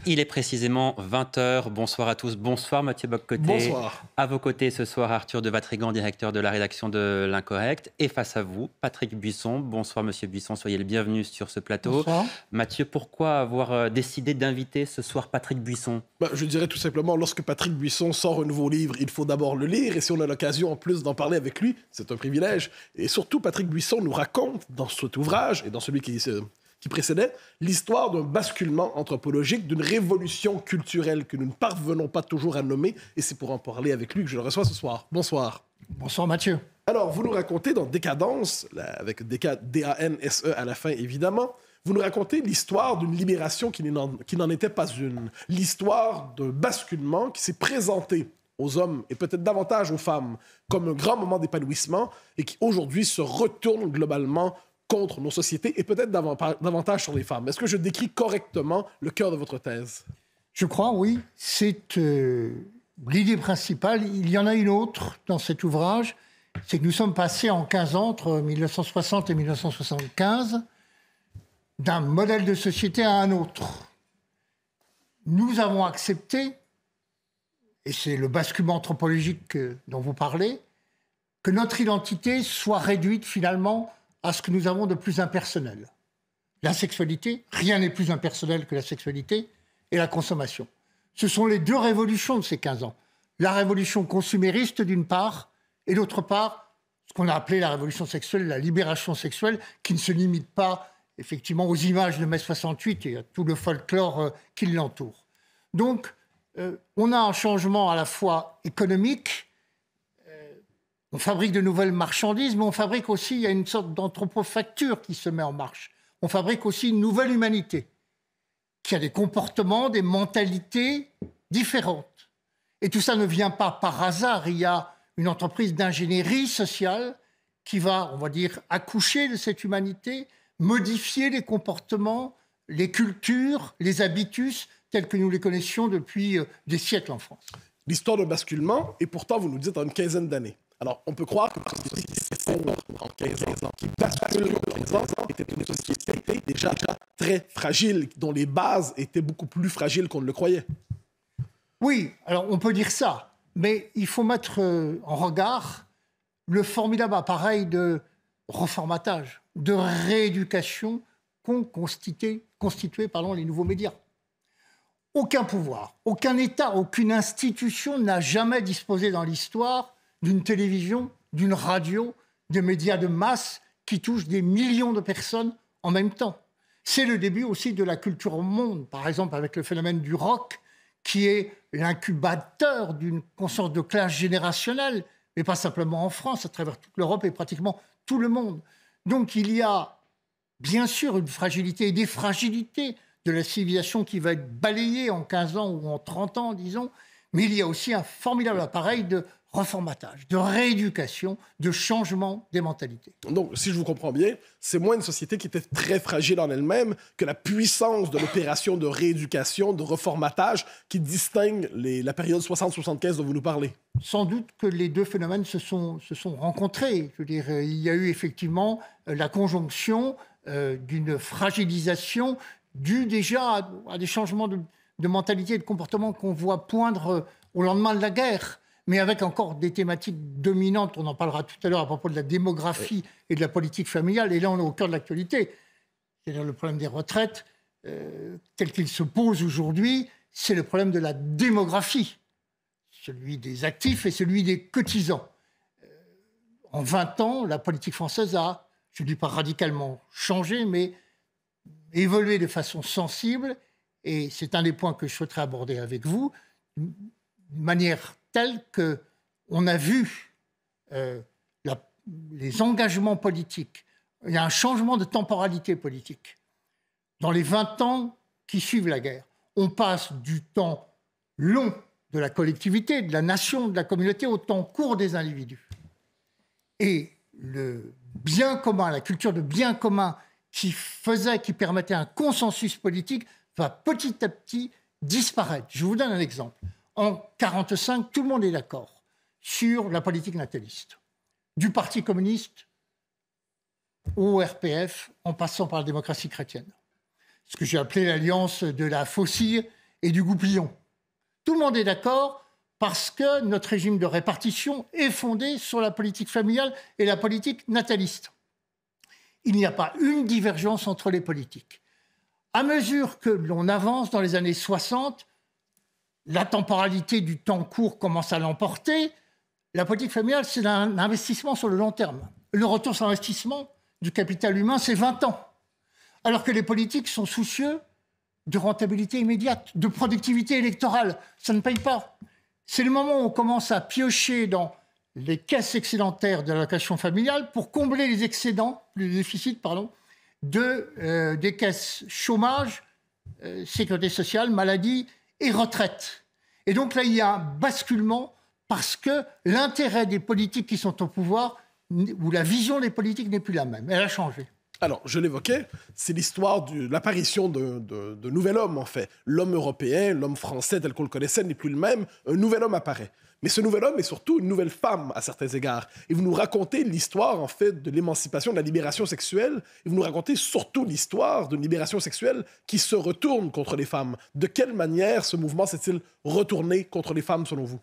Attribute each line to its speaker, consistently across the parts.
Speaker 1: Il est précisément 20 h. Bonsoir à tous. Bonsoir Mathieu Boccoté.
Speaker 2: Bonsoir.
Speaker 1: À vos côtés ce soir, Arthur de Vatrigan, directeur de la rédaction de L'Incorrect. Et face à vous, Patrick Buisson. Bonsoir Monsieur Buisson, soyez le bienvenu sur ce plateau.
Speaker 2: Bonsoir.
Speaker 1: Mathieu, pourquoi avoir décidé d'inviter ce soir Patrick Buisson ?
Speaker 2: Je dirais tout simplement, lorsque Patrick Buisson sort un nouveau livre, il faut d'abord le lire. Et si on a l'occasion en plus d'en parler avec lui, c'est un privilège. Et surtout, Patrick Buisson nous raconte dans cet ouvrage et dans celui qui précédait, l'histoire d'un basculement anthropologique, d'une révolution culturelle que nous ne parvenons pas toujours à nommer. Et c'est pour en parler avec lui que je le reçois ce soir. Bonsoir.
Speaker 3: Bonsoir Mathieu.
Speaker 2: Alors, vous nous racontez dans Décadence, avec D-A-N-S-E à la fin évidemment, vous nous racontez l'histoire d'une libération qui n'en était pas une. L'histoire d'un basculement qui s'est présenté aux hommes et peut-être davantage aux femmes comme un grand moment d'épanouissement et qui aujourd'hui se retourne globalement contre nos sociétés et peut-être davantage sur les femmes. Est-ce que je décris correctement le cœur de votre thèse?
Speaker 3: Je crois, oui. C'est l'idée principale. Il y en a une autre dans cet ouvrage. C'est que nous sommes passés en 15 ans, entre 1960 et 1975, d'un modèle de société à un autre. Nous avons accepté, et c'est le basculement anthropologique dont vous parlez, que notre identité soit réduite finalement à ce que nous avons de plus impersonnel. La sexualité, rien n'est plus impersonnel que la sexualité, et la consommation. Ce sont les deux révolutions de ces 15 ans. La révolution consumériste d'une part, et d'autre part, ce qu'on a appelé la révolution sexuelle, la libération sexuelle, qui ne se limite pas effectivement aux images de mai 68 et à tout le folklore qui l'entoure. Donc, on a un changement à la fois économique, on fabrique de nouvelles marchandises, mais on fabrique aussi, il y a une sorte d'anthropofacture qui se met en marche. On fabrique aussi une nouvelle humanité, qui a des comportements, des mentalités différentes. Et tout ça ne vient pas par hasard. Il y a une entreprise d'ingénierie sociale qui va, on va dire, accoucher de cette humanité, modifier les comportements, les cultures, les habitus, tels que nous les connaissions depuis des siècles en France.
Speaker 2: L'histoire d'un basculement, et pourtant, vous nous dites en une quinzaine d'années. Alors, on peut croire que la société qui s'effondre en 15 ans, qui bascule en 15 ans, était une société déjà très fragile, dont les bases étaient beaucoup plus fragiles qu'on ne le croyait.
Speaker 3: Oui, alors on peut dire ça, mais il faut mettre en regard le formidable appareil de reformatage, de rééducation qu'ont constitué les nouveaux médias. Aucun pouvoir, aucun État, aucune institution n'a jamais disposé dans l'histoire d'une télévision, d'une radio, de médias de masse qui touchent des millions de personnes en même temps. C'est le début aussi de la culture au monde, par exemple avec le phénomène du rock, qui est l'incubateur d'une conscience de classe générationnelle, mais pas simplement en France, à travers toute l'Europe et pratiquement tout le monde. Donc il y a bien sûr une fragilité et des fragilités de la civilisation qui va être balayée en 15 ans ou en 30 ans, disons, mais il y a aussi un formidable appareil de reformatage, de rééducation, de changement des mentalités.
Speaker 2: Donc, si je vous comprends bien, c'est moins une société qui était très fragile en elle-même que la puissance de l'opération de rééducation, de reformatage qui distingue la période 60-75 dont vous nous parlez.
Speaker 3: Sans doute que les deux phénomènes se sont rencontrés. Je veux dire, il y a eu effectivement la conjonction d'une fragilisation due déjà à des changements de mentalité et de comportement qu'on voit poindre au lendemain de la guerre, mais avec encore des thématiques dominantes. On en parlera tout à l'heure à propos de la démographie et de la politique familiale. Et là, on est au cœur de l'actualité. C'est-à-dire le problème des retraites, tel qu'il se pose aujourd'hui, c'est le problème de la démographie. Celui des actifs et celui des cotisants. En 20 ans, la politique française a, je ne dis pas radicalement changé, mais évolué de façon sensible. Et c'est un des points que je souhaiterais aborder avec vous, d'une manière telle qu'on a vu les engagements politiques. Il y a un changement de temporalité politique. Dans les 20 ans qui suivent la guerre, on passe du temps long de la collectivité, de la nation, de la communauté, au temps court des individus. Et le bien commun, la culture de bien commun qui permettait un consensus politique va petit à petit disparaître. Je vous donne un exemple. En 1945, tout le monde est d'accord sur la politique nataliste. Du Parti communiste au RPF, en passant par la démocratie chrétienne. Ce que j'ai appelé l'alliance de la faucille et du goupillon. Tout le monde est d'accord parce que notre régime de répartition est fondé sur la politique familiale et la politique nataliste. Il n'y a pas une divergence entre les politiques. À mesure que l'on avance dans les années 60, la temporalité du temps court commence à l'emporter. La politique familiale, c'est un investissement sur le long terme. Le retour sur investissement du capital humain, c'est 20 ans. Alors que les politiques sont soucieux de rentabilité immédiate, de productivité électorale. Ça ne paye pas. C'est le moment où on commence à piocher dans les caisses excédentaires de l'allocation familiale pour combler les excédents, les déficits, des caisses chômage, sécurité sociale, maladie et retraite. Et donc là, il y a un basculement parce que l'intérêt des politiques qui sont au pouvoir, ou la vision des politiques n'est plus la même. Elle a changé.
Speaker 2: Alors, je l'évoquais, c'est l'histoire de l'apparition d'un nouvel homme, en fait. L'homme européen, l'homme français tel qu'on le connaissait n'est plus le même. Un nouvel homme apparaît. Mais ce nouvel homme est surtout une nouvelle femme, à certains égards. Et vous nous racontez l'histoire, en fait, de l'émancipation, de la libération sexuelle. Et vous nous racontez surtout l'histoire d'une libération sexuelle qui se retourne contre les femmes. De quelle manière ce mouvement s'est-il retourné contre les femmes, selon vous?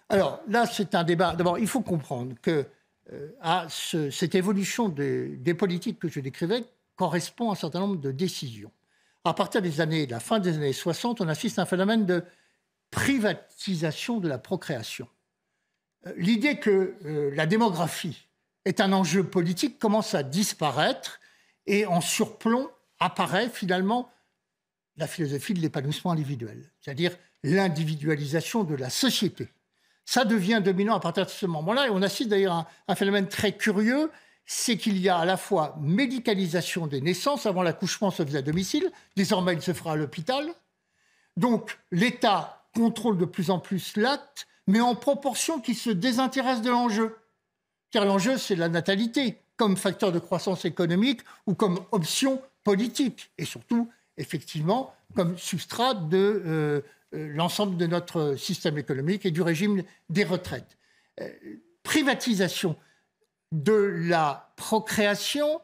Speaker 3: Alors, là, c'est un débat. D'abord, il faut comprendre que cette évolution des politiques que je décrivais correspond à un certain nombre de décisions. À partir de la fin des années 60, on assiste à un phénomène de privatisation de la procréation. L'idée que la démographie est un enjeu politique commence à disparaître et en surplomb apparaît finalement la philosophie de l'épanouissement individuel, c'est-à-dire l'individualisation de la société. Ça devient dominant à partir de ce moment-là. Et on assiste d'ailleurs à un phénomène très curieux, c'est qu'il y a à la fois médicalisation des naissances. Avant, l'accouchement se faisait à domicile. Désormais, il se fera à l'hôpital. Donc, l'État contrôle de plus en plus l'acte, mais en proportion qui se désintéresse de l'enjeu. Car l'enjeu, c'est la natalité, comme facteur de croissance économique ou comme option politique. Et surtout, effectivement, comme substrat de l'ensemble de notre système économique et du régime des retraites. Privatisation de la procréation,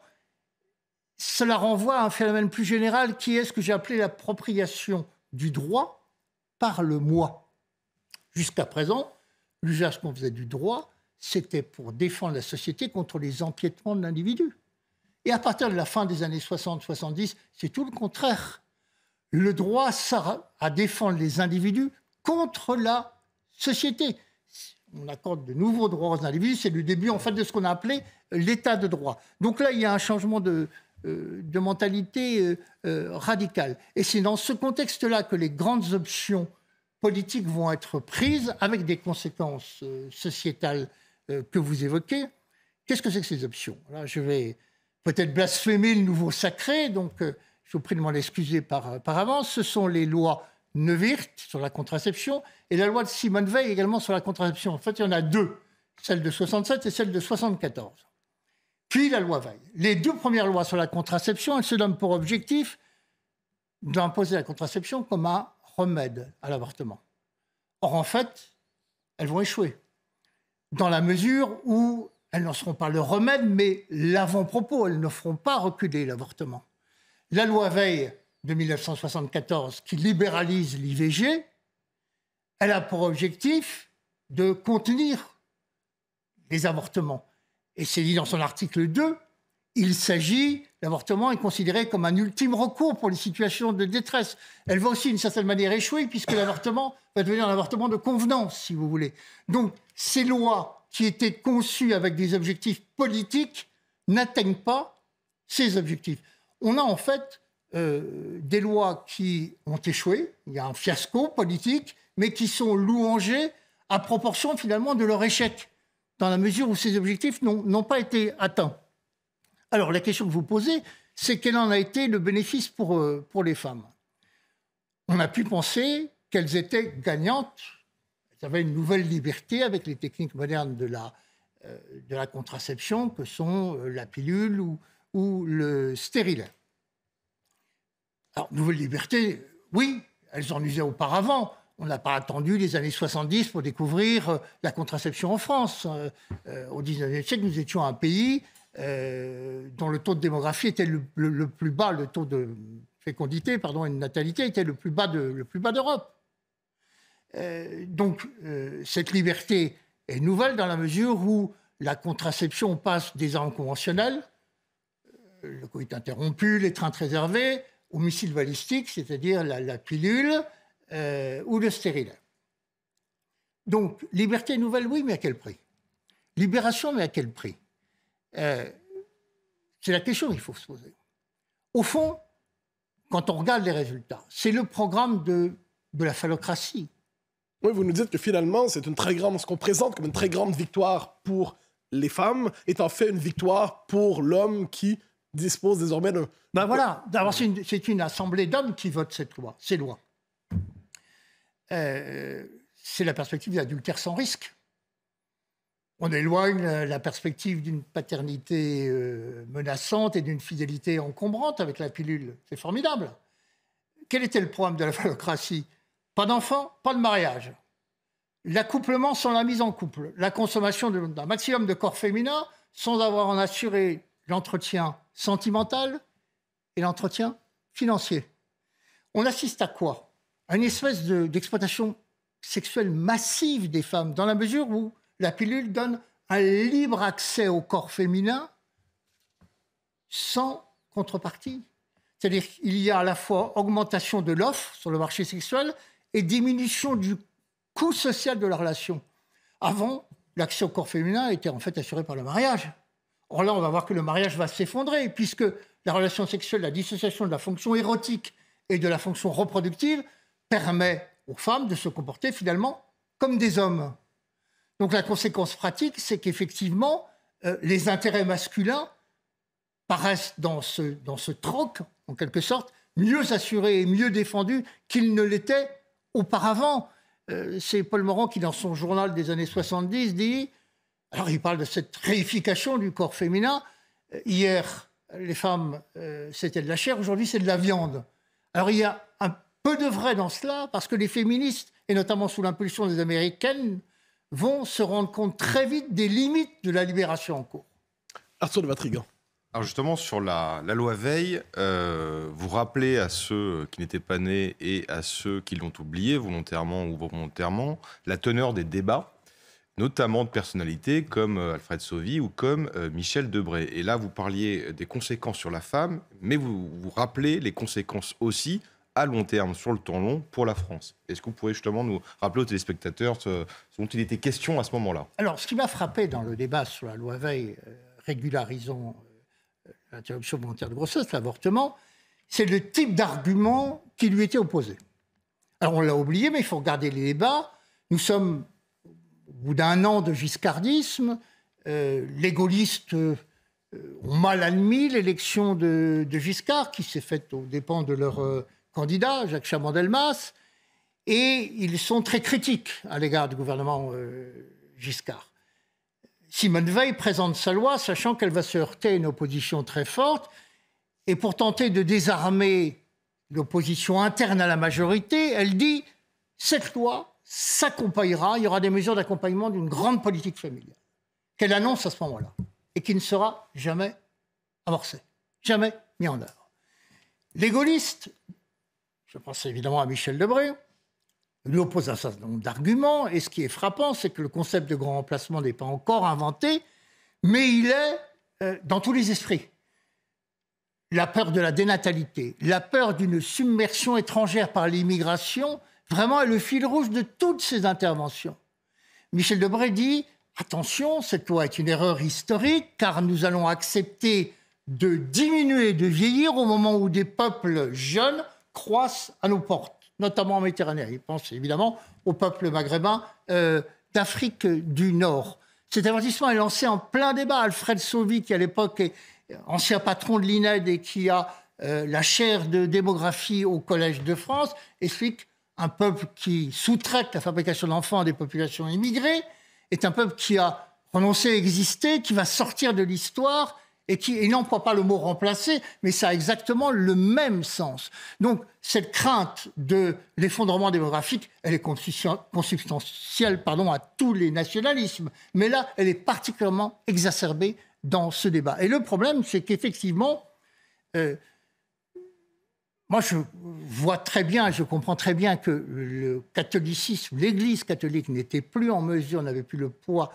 Speaker 3: cela renvoie à un phénomène plus général qui est ce que j'ai appelé l'appropriation du droit par le moi. Jusqu'à présent, l'usage qu'on faisait du droit, c'était pour défendre la société contre les empiétements de l'individu. Et à partir de la fin des années 60-70, c'est tout le contraire. Le droit sert à défendre les individus contre la société. On accorde de nouveaux droits aux individus. C'est le début, en fait, de ce qu'on a appelé l'état de droit. Donc là, il y a un changement de mentalité radicale. Et c'est dans ce contexte-là que les grandes options politiques vont être prises avec des conséquences sociétales que vous évoquez. Qu'est-ce que c'est que ces options? Là, je vais peut-être blasphémer le nouveau sacré, donc je vous prie de m'en excuser par avance. Ce sont les lois Neuwirth sur la contraception et la loi de Simone Veil également sur la contraception. En fait, il y en a deux, celle de 67 et celle de 74. Puis la loi Veil. Les deux premières lois sur la contraception, elles se donnent pour objectif d'imposer la contraception comme un remède à l'avortement. Or, en fait, elles vont échouer, dans la mesure où elles n'en seront pas le remède, mais l'avant-propos. Elles ne feront pas reculer l'avortement. La loi Veil de 1974, qui libéralise l'IVG, elle a pour objectif de contenir les avortements. Et c'est dit dans son article 2, l'avortement est considéré comme un ultime recours pour les situations de détresse. Elle va aussi, d'une certaine manière, échouer, puisque l'avortement va devenir un avortement de convenance, si vous voulez. Donc, ces lois qui étaient conçues avec des objectifs politiques n'atteignent pas ces objectifs. On a en fait des lois qui ont échoué, il y a un fiasco politique, mais qui sont louangées à proportion finalement de leur échec, dans la mesure où ces objectifs n'ont pas été atteints. Alors la question que vous posez, c'est quel en a été le bénéfice pour les femmes? On a pu penser qu'elles étaient gagnantes, elles avaient une nouvelle liberté avec les techniques modernes de la contraception, que sont la pilule ou le stérilet. Alors, nouvelle liberté, oui, elles en usaient auparavant. On n'a pas attendu les années 70 pour découvrir la contraception en France. Au XIXe siècle, nous étions un pays dont le taux de démographie était le plus bas, le taux de fécondité, et de natalité était le plus bas d'Europe. Donc, cette liberté est nouvelle dans la mesure où la contraception passe des armes conventionnelles, le coït interrompu, l'étreinte réservée, au missile balistique, c'est-à-dire la pilule ou le stérilet. Donc, liberté nouvelle, oui, mais à quel prix? Libération, mais à quel prix? C'est la question qu'il faut se poser. Au fond, quand on regarde les résultats, c'est le programme de la phallocratie.
Speaker 2: Oui, vous nous dites que finalement, c'est ce qu'on présente comme une très grande victoire pour les femmes, est en fait une victoire pour l'homme qui dispose désormais d'un...
Speaker 3: Ben voilà, d'abord c'est une assemblée d'hommes qui vote ces lois. C'est la perspective de l'adultère sans risque. On éloigne la perspective d'une paternité menaçante et d'une fidélité encombrante avec la pilule. C'est formidable. Quel était le programme de la phallocratie? Pas d'enfants, pas de mariage. L'accouplement sans la mise en couple. La consommation d'un maximum de corps féminin sans avoir en assuré l'entretien sentimental et l'entretien financier. On assiste à quoi? À une espèce d'exploitation sexuelle massive des femmes, dans la mesure où la pilule donne un libre accès au corps féminin sans contrepartie. C'est-à-dire qu'il y a à la fois augmentation de l'offre sur le marché sexuel et diminution du coût social de la relation. Avant, l'accès au corps féminin était en fait assuré par le mariage. Or là, on va voir que le mariage va s'effondrer, puisque la relation sexuelle, la dissociation de la fonction érotique et de la fonction reproductive permet aux femmes de se comporter finalement comme des hommes. Donc la conséquence pratique, c'est qu'effectivement, les intérêts masculins paraissent dans ce troc, en quelque sorte, mieux assurés et mieux défendus qu'ils ne l'étaient auparavant. C'est Paul Morand qui, dans son journal des années 70, dit... Alors, il parle de cette réification du corps féminin. Hier, les femmes, c'était de la chair. Aujourd'hui, c'est de la viande. Alors, il y a un peu de vrai dans cela, parce que les féministes, et notamment sous l'impulsion des Américaines, vont se rendre compte très vite des limites de la libération en cours.
Speaker 2: Arthur de Vatrigan.
Speaker 4: Alors justement, sur la loi Veil, vous rappelez à ceux qui n'étaient pas nés et à ceux qui l'ont oublié, volontairement ou volontairement, la teneur des débats, notamment de personnalités comme Alfred Sauvy ou comme Michel Debré. Et là, vous parliez des conséquences sur la femme, mais vous rappelez les conséquences aussi à long terme, sur le temps long, pour la France. Est-ce que vous pourriez justement nous rappeler aux téléspectateurs ce dont il était question à ce moment-là?
Speaker 3: Alors, ce qui m'a frappé dans le débat sur la loi Veil, régularisons l'interruption volontaire de grossesse, l'avortement, c'est le type d'argument qui lui était opposé. Alors, on l'a oublié, mais il faut regarder les débats. Nous sommes... Au bout d'un an de giscardisme, les gaullistes ont mal admis l'élection de Giscard, qui s'est faite aux dépens de leur candidat, Jacques Chaban-Delmas, et ils sont très critiques à l'égard du gouvernement Giscard. Simone Veil présente sa loi, sachant qu'elle va se heurter à une opposition très forte, et pour tenter de désarmer l'opposition interne à la majorité, elle dit « cette loi s'accompagnera, il y aura des mesures d'accompagnement d'une grande politique familiale, qu'elle annonce à ce moment-là, et qui ne sera jamais amorcée, jamais mis en œuvre. » Les gaullistes, je pense évidemment à Michel Debré, lui opposent un certain nombre d'arguments, et ce qui est frappant, c'est que le concept de grand remplacement n'est pas encore inventé, mais il est dans tous les esprits. La peur de la dénatalité, la peur d'une submersion étrangère par l'immigration, vraiment est le fil rouge de toutes ces interventions. Michel Debré dit « Attention, cette loi est une erreur historique, car nous allons accepter de diminuer, de vieillir au moment où des peuples jeunes croissent à nos portes, notamment en Méditerranée. » Il pense évidemment aux peuples maghrébins d'Afrique du Nord. Cet avertissement est lancé en plein débat. Alfred Sauvy, qui à l'époque est ancien patron de l'INED et qui a la chaire de démographie au Collège de France, explique un peuple qui sous-traite la fabrication d'enfants à des populations immigrées est un peuple qui a renoncé à exister, qui va sortir de l'histoire et qui n'emploie pas le mot remplacer, mais ça a exactement le même sens. Donc, cette crainte de l'effondrement démographique, elle est consubstantielle à tous les nationalismes. Mais là, elle est particulièrement exacerbée dans ce débat. Et le problème, c'est qu'effectivement, moi, je vois très bien, je comprends très bien que le catholicisme, l'Église catholique n'était plus en mesure, n'avait plus le poids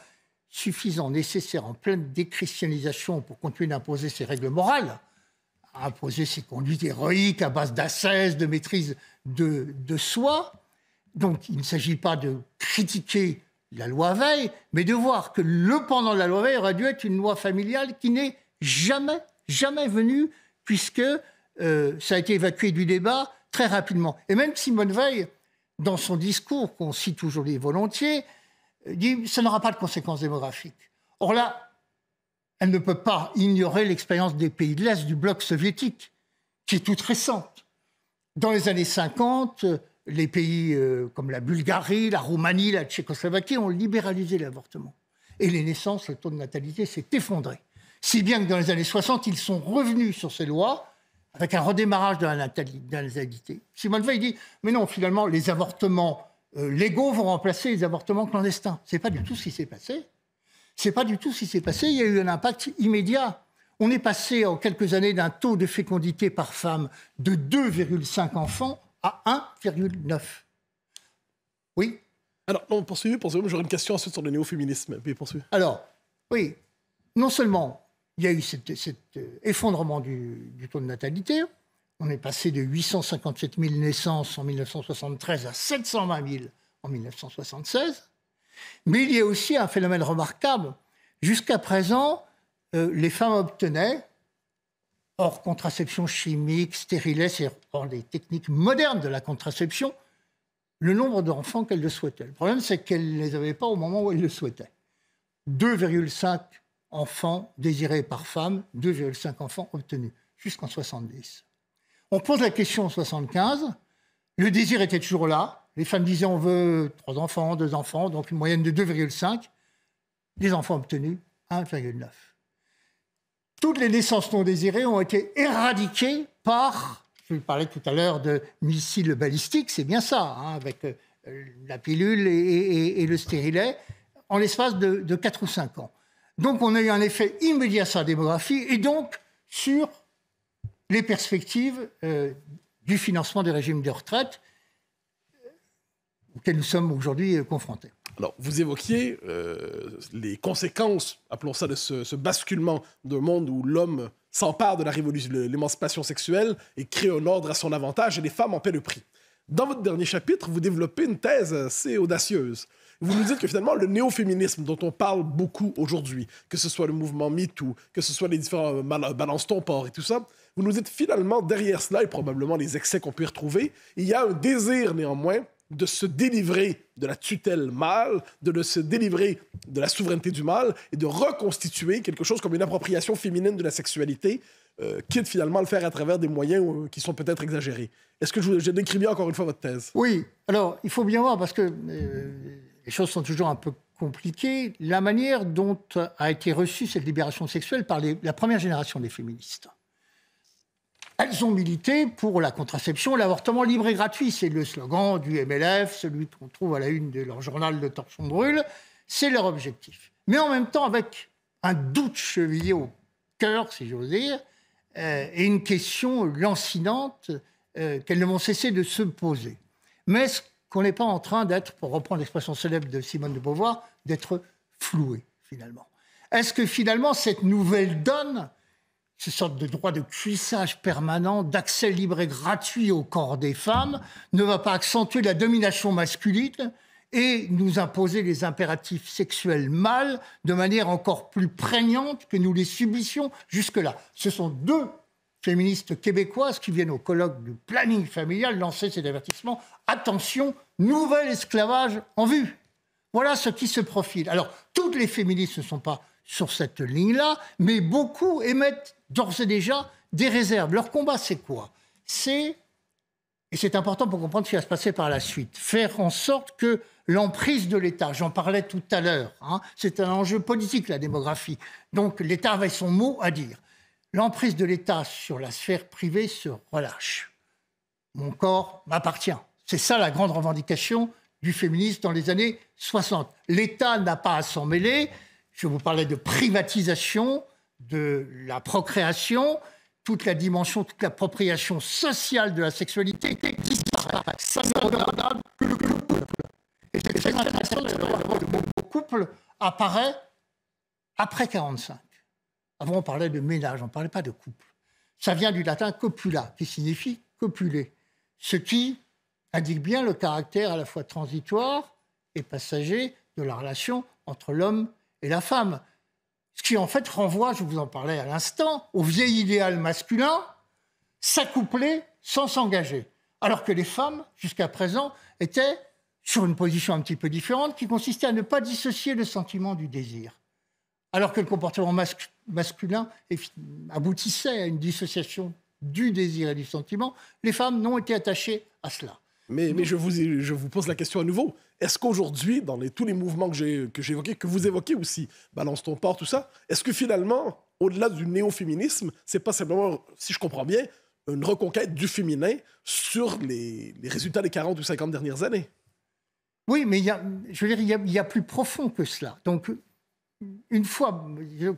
Speaker 3: suffisant, nécessaire, en pleine déchristianisation pour continuer d'imposer ses règles morales, à imposer ses conduites héroïques à base d'ascèse, de maîtrise de soi. Donc, il ne s'agit pas de critiquer la loi Veil, mais de voir que le pendant de la loi Veil aurait dû être une loi familiale qui n'est jamais venue, puisque ça a été évacué du débat très rapidement. Et même Simone Veil, dans son discours, qu'on cite aujourd'hui volontiers, dit « ça n'aura pas de conséquences démographiques ». Or là, elle ne peut pas ignorer l'expérience des pays de l'Est, du bloc soviétique, qui est toute récente. Dans les années 50, les pays comme la Bulgarie, la Roumanie, la Tchécoslovaquie ont libéralisé l'avortement. Et les naissances, le taux de natalité s'est effondré. Si bien que dans les années 60, ils sont revenus sur ces lois avec un redémarrage de la natalité. Simone Veil dit « mais non, finalement, les avortements légaux vont remplacer les avortements clandestins ». Ce n'est pas du tout ce qui s'est passé. C'est pas du tout ce qui s'est passé. Il y a eu un impact immédiat. On est passé en quelques années d'un taux de fécondité par femme de 2,5 enfants à 1,9. Oui.
Speaker 2: Alors, non, poursuivez. J'aurais une question ensuite sur le néo-féminisme. Puis poursuivez.
Speaker 3: Alors, oui, non seulement il y a eu cet effondrement du taux de natalité, on est passé de 857 000 naissances en 1973 à 720 000 en 1976, mais il y a aussi un phénomène remarquable. Jusqu'à présent, les femmes obtenaient, hors contraception chimique, stérilet, c'est hors des techniques modernes de la contraception, le nombre d'enfants qu'elles le souhaitaient. Le problème, c'est qu'elles ne les avaient pas au moment où elles le souhaitaient. 2,5 enfants désirés par femme, 2,5 enfants obtenus, jusqu'en 70. On pose la question en 75, le désir était toujours là, les femmes disaient on veut 3 enfants, 2 enfants, donc une moyenne de 2,5, les enfants obtenus, 1,9. Toutes les naissances non désirées ont été éradiquées par, je parlais tout à l'heure de missiles balistiques, c'est bien ça, hein, avec la pilule et le stérilet, en l'espace de 4 ou 5 ans. Donc on a eu un effet immédiat sur la démographie et donc sur les perspectives du financement des régimes de retraite auxquels nous sommes aujourd'hui confrontés.
Speaker 2: Alors, vous évoquiez les conséquences, appelons ça, de ce basculement d'un monde où l'homme s'empare de la révolution, de l'émancipation sexuelle et crée un ordre à son avantage et les femmes en paient le prix. Dans votre dernier chapitre, vous développez une thèse assez audacieuse. Vous nous dites que finalement, le néo-féminisme dont on parle beaucoup aujourd'hui, que ce soit le mouvement MeToo, que ce soit les différents balance ton port et tout ça, vous nous dites finalement, derrière cela, et probablement les excès qu'on peut y retrouver, il y a un désir néanmoins de se délivrer de la tutelle mâle, de se délivrer de la souveraineté du mâle et de reconstituer quelque chose comme une appropriation féminine de la sexualité, quitte finalement à le faire à travers des moyens qui sont peut-être exagérés. Est-ce que je décris bien encore une fois votre thèse?
Speaker 3: Oui, alors il faut bien voir, parce que les choses sont toujours un peu compliquées, la manière dont a été reçue cette libération sexuelle par la première génération des féministes. Elles ont milité pour la contraception, l'avortement libre et gratuit. C'est le slogan du MLF, celui qu'on trouve à la une de leur journal de Torchon Brûle. C'est leur objectif. Mais en même temps, avec un doute chevillé au cœur, si j'ose dire, et une question lancinante qu'elles ne vont cesser de se poser. Mais est-ce qu'on n'est pas en train d'être, pour reprendre l'expression célèbre de Simone de Beauvoir, d'être floué, finalement? Est-ce que finalement, cette nouvelle donne, cette sorte de droit de cuissage permanent, d'accès libre et gratuit au corps des femmes, ne va pas accentuer la domination masculine et nous imposer les impératifs sexuels mâles de manière encore plus prégnante que nous les subissions jusque-là? Ce sont 2 féministes québécoises qui viennent au colloque du planning familial lancer cet avertissement. Attention, nouvel esclavage en vue. Voilà ce qui se profile. Alors, toutes les féministes ne sont pas sur cette ligne-là, mais beaucoup émettent d'ores et déjà des réserves. Leur combat, c'est quoi? Et c'est important pour comprendre ce qui va se passer par la suite, faire en sorte que l'emprise de l'État, j'en parlais tout à l'heure, hein, c'est un enjeu politique, la démographie, donc l'État avait son mot à dire. L'emprise de l'État sur la sphère privée se relâche. Mon corps m'appartient. C'est ça la grande revendication du féminisme dans les années 60. L'État n'a pas à s'en mêler. Je vous parlais de privatisation, de la procréation. toute la dimension, toute l'appropriation sociale de la sexualité disparaît. Ça ne regarde que le couple. Et c'est très intéressant de voir que le mot couple apparaît après 45. Avant, on parlait de ménage, on ne parlait pas de couple. Ça vient du latin copula, qui signifie copuler, ce qui indique bien le caractère à la fois transitoire et passager de la relation entre l'homme et la femme. Ce qui en fait renvoie, je vous en parlais à l'instant, au vieil idéal masculin, s'accoupler sans s'engager. Alors que les femmes, jusqu'à présent, étaient sur une position un petit peu différente qui consistait à ne pas dissocier le sentiment du désir. Alors que le comportement masculin aboutissait à une dissociation du désir et du sentiment, les femmes n'ont été attachées à cela.
Speaker 2: Mais je vous pose la question à nouveau. Est-ce qu'aujourd'hui, dans tous les mouvements que j'ai évoqués, que vous évoquez aussi, Balance ton port, tout ça, est-ce que finalement, au-delà du néo-féminisme, c'est pas simplement, si je comprends bien, une reconquête du féminin sur les résultats des 40 ou 50 dernières années?
Speaker 3: Oui, mais il y a plus profond que cela. Donc, une fois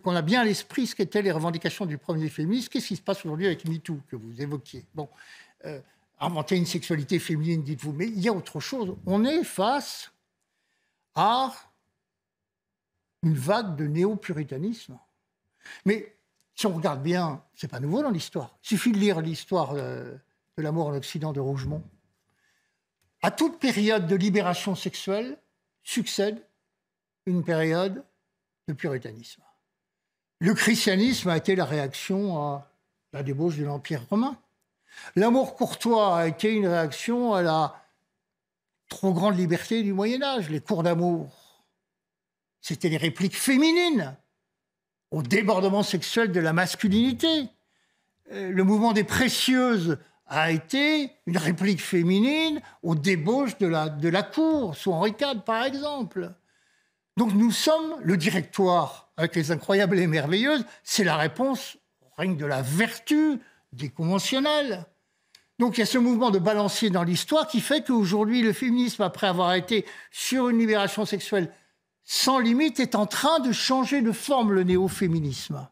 Speaker 3: qu'on a bien à l'esprit ce qu'étaient les revendications du premier féminisme, qu'est-ce qui se passe aujourd'hui avec MeToo, que vous évoquiez? Bon, inventer une sexualité féminine, dites-vous, mais il y a autre chose. On est face à une vague de néo-puritanisme. Mais si on regarde bien, c'est pas nouveau dans l'histoire. Il suffit de lire l'histoire de l'amour en Occident de Rougemont. À toute période de libération sexuelle succède une période de puritanisme. Le christianisme a été la réaction à la débauche de l'Empire romain. L'amour courtois a été une réaction à la trop grande liberté du Moyen-Âge. Les cours d'amour, c'était les répliques féminines au débordement sexuel de la masculinité. Le mouvement des précieuses a été une réplique féminine aux débauches de la cour, sous Henri IV par exemple. Donc nous sommes, le directoire, avec les incroyables et merveilleuses, c'est la réponse au règne de la vertu, des conventionnels. Donc il y a ce mouvement de balancier dans l'histoire qui fait qu'aujourd'hui, le féminisme, après avoir été sur une libération sexuelle sans limite, est en train de changer de forme, le néo-féminisme.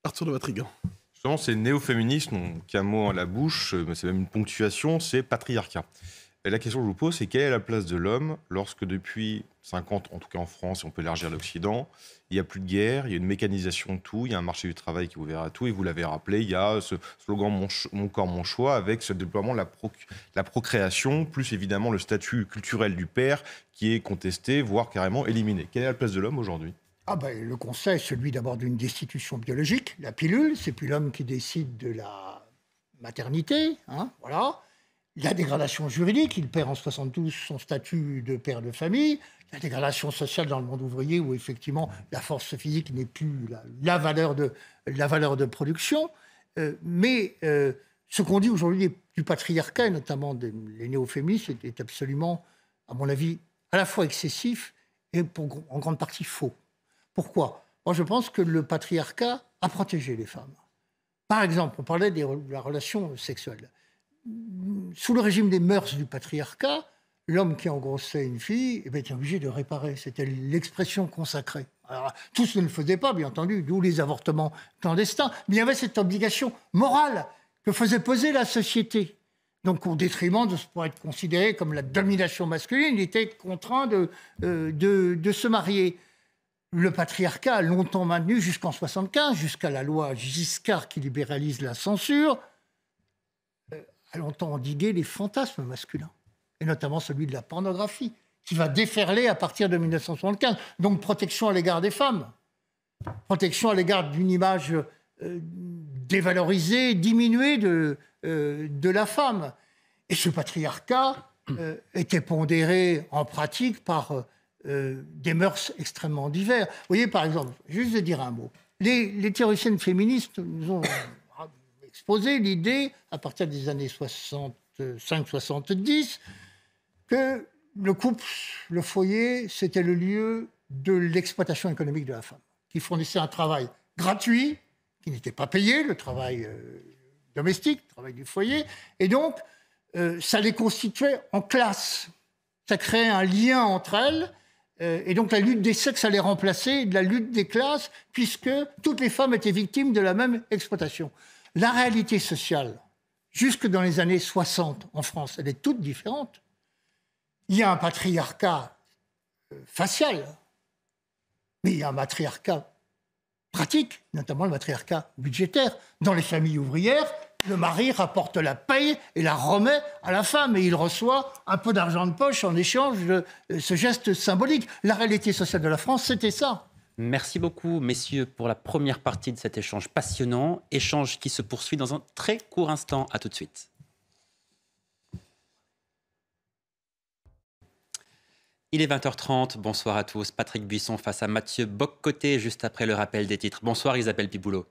Speaker 2: Arthur de Vatrigan.
Speaker 4: Justement, c'est néo-féminisme, donc un mot à la bouche, mais c'est même une ponctuation, c'est patriarcat. Et la question que je vous pose, c'est quelle est la place de l'homme lorsque depuis 50, en tout cas en France, et on peut élargir l'Occident, il n'y a plus de guerre, il y a une mécanisation de tout, il y a un marché du travail qui est ouvert à tout, et vous l'avez rappelé, il y a ce slogan mon corps, mon choix, avec ce déploiement de la procréation, plus évidemment le statut culturel du père qui est contesté, voire carrément éliminé. Quelle est la place de l'homme aujourd'hui ?
Speaker 3: Le constat est celui d'abord d'une destitution biologique, la pilule, c'est plus l'homme qui décide de la maternité, voilà. La dégradation juridique, il perd en 72 son statut de père de famille. La dégradation sociale dans le monde ouvrier, où effectivement la force physique n'est plus la valeur de production. Mais ce qu'on dit aujourd'hui du patriarcat, et notamment les néo-féministes, est absolument, à mon avis, à la fois excessif et en grande partie faux. Pourquoi ? Moi, je pense que le patriarcat a protégé les femmes. Par exemple, on parlait de la relation sexuelle. Sous le régime des mœurs du patriarcat, l'homme qui engrossait une fille était obligé de réparer. C'était l'expression consacrée. Alors, tous ne le faisaient pas, bien entendu, d'où les avortements clandestins. Mais il y avait cette obligation morale que faisait peser la société. Donc, au détriment de ce qui pourrait être considéré comme la domination masculine, il était contraint de se marier. Le patriarcat a longtemps maintenu, jusqu'en 1975, jusqu'à la loi Giscard qui libéralise la censure, a longtemps endigué les fantasmes masculins, et notamment celui de la pornographie, qui va déferler à partir de 1975. Donc protection à l'égard des femmes, protection à l'égard d'une image dévalorisée, diminuée de la femme. Et ce patriarcat était pondéré en pratique par des mœurs extrêmement divers. Vous voyez, par exemple, juste de dire un mot, les théoriciennes féministes nous ont exposé l'idée, à partir des années 65-70, que le couple, le foyer, c'était le lieu de l'exploitation économique de la femme, qui fournissait un travail gratuit, qui n'était pas payé, le travail domestique, le travail du foyer, et donc ça les constituait en classe. Ça créait un lien entre elles, Et donc la lutte des sexes allait remplacer la lutte des classes, puisque toutes les femmes étaient victimes de la même exploitation. La réalité sociale, jusque dans les années 60 en France, elle est toute différente. Il y a un patriarcat facial, mais il y a un matriarcat pratique, notamment le matriarcat budgétaire. Dans les familles ouvrières, le mari rapporte la paye et la remet à la femme, et il reçoit un peu d'argent de poche en échange de ce geste symbolique. La réalité sociale de la France, c'était ça.
Speaker 1: Merci beaucoup, messieurs, pour la première partie de cet échange passionnant. Échange qui se poursuit dans un très court instant. À tout de suite. Il est 20h30. Bonsoir à tous. Patrick Buisson face à Mathieu Bock-Côté, juste après le rappel des titres. Bonsoir Isabelle Piboulot.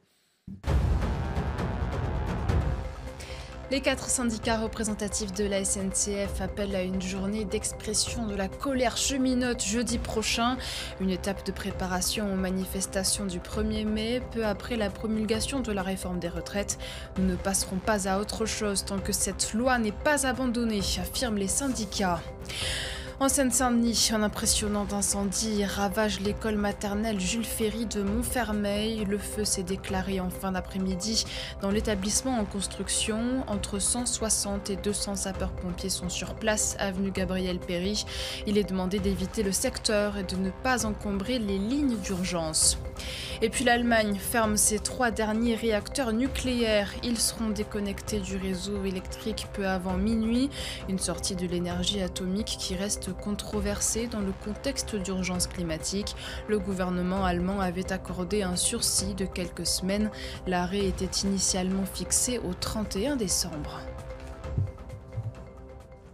Speaker 5: Les 4 syndicats représentatifs de la SNCF appellent à une journée d'expression de la colère cheminote jeudi prochain. Une étape de préparation aux manifestations du 1er mai, peu après la promulgation de la réforme des retraites. Nous ne passerons pas à autre chose tant que cette loi n'est pas abandonnée, affirment les syndicats. En Seine-Saint-Denis, un impressionnant incendie ravage l'école maternelle Jules Ferry de Montfermeil. Le feu s'est déclaré en fin d'après-midi dans l'établissement en construction. Entre 160 et 200 sapeurs-pompiers sont sur place, avenue Gabriel Péry. Il est demandé d'éviter le secteur et de ne pas encombrer les lignes d'urgence. Et puis l'Allemagne ferme ses 3 derniers réacteurs nucléaires. Ils seront déconnectés du réseau électrique peu avant minuit. Une sortie de l'énergie atomique qui reste controversée dans le contexte d'urgence climatique. Le gouvernement allemand avait accordé un sursis de quelques semaines. L'arrêt était initialement fixé au 31 décembre.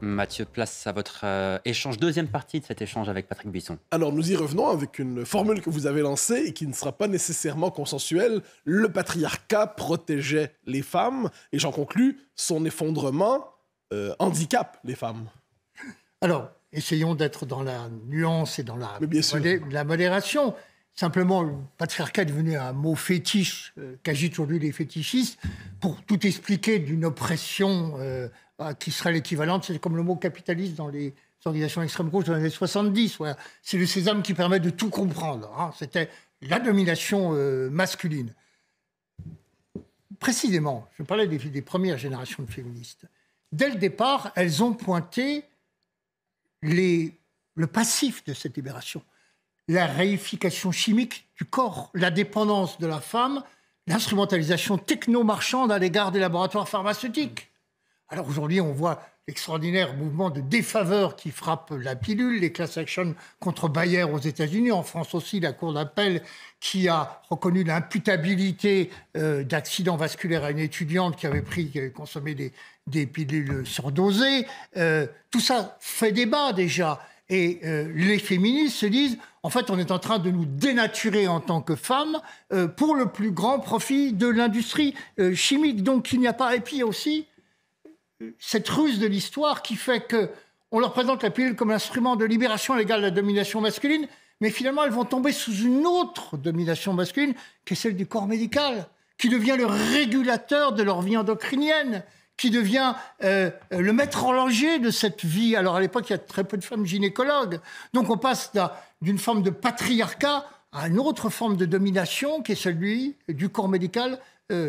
Speaker 1: Mathieu, place à votre échange, deuxième partie de cet échange avec Patrick Buisson.
Speaker 2: Alors, nous y revenons avec une formule que vous avez lancée et qui ne sera pas nécessairement consensuelle. Le patriarcat protégeait les femmes et j'en conclus, son effondrement handicape les femmes.
Speaker 3: Alors, essayons d'être dans la nuance et dans la modération. Simplement, le patriarcat est devenu un mot fétiche qu'agitent aujourd'hui les fétichistes pour tout expliquer d'une oppression qui serait l'équivalente. C'est comme le mot capitaliste dans les organisations extrême gauche dans les années 70. Voilà. C'est le sésame qui permet de tout comprendre. Hein. C'était la domination masculine. Précisément, je parlais des premières générations de féministes. Dès le départ, elles ont pointé le passif de cette libération. La réification chimique du corps, la dépendance de la femme, l'instrumentalisation techno-marchande à l'égard des laboratoires pharmaceutiques. Alors aujourd'hui, on voit l'extraordinaire mouvement de défaveur qui frappe la pilule, les class actions contre Bayer aux États-Unis, en France aussi, la Cour d'appel qui a reconnu l'imputabilité d'accident vasculaire à une étudiante qui avait consommé des pilules surdosées. Tout ça fait débat déjà. Et les féministes se disent, en fait, on est en train de nous dénaturer en tant que femmes pour le plus grand profit de l'industrie chimique. Donc il n'y a pas... Et puis aussi, cette ruse de l'histoire qui fait qu'on leur présente la pilule comme instrument de libération à l'égard de la domination masculine, mais finalement, elles vont tomber sous une autre domination masculine, qui est celle du corps médical, qui devient le régulateur de leur vie endocrinienne, qui devient le maître horloger de cette vie. Alors, à l'époque, il y a très peu de femmes gynécologues. Donc, on passe d'une forme de patriarcat à une autre forme de domination, qui est celui du corps médical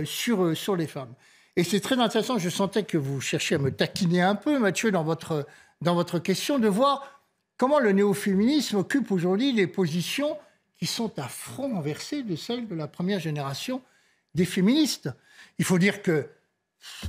Speaker 3: sur les femmes. Et c'est très intéressant, je sentais que vous cherchiez à me taquiner un peu, Mathieu, dans votre question, de voir comment le néo-féminisme occupe aujourd'hui des positions qui sont à front inversé de celles de la première génération des féministes. Il faut dire que,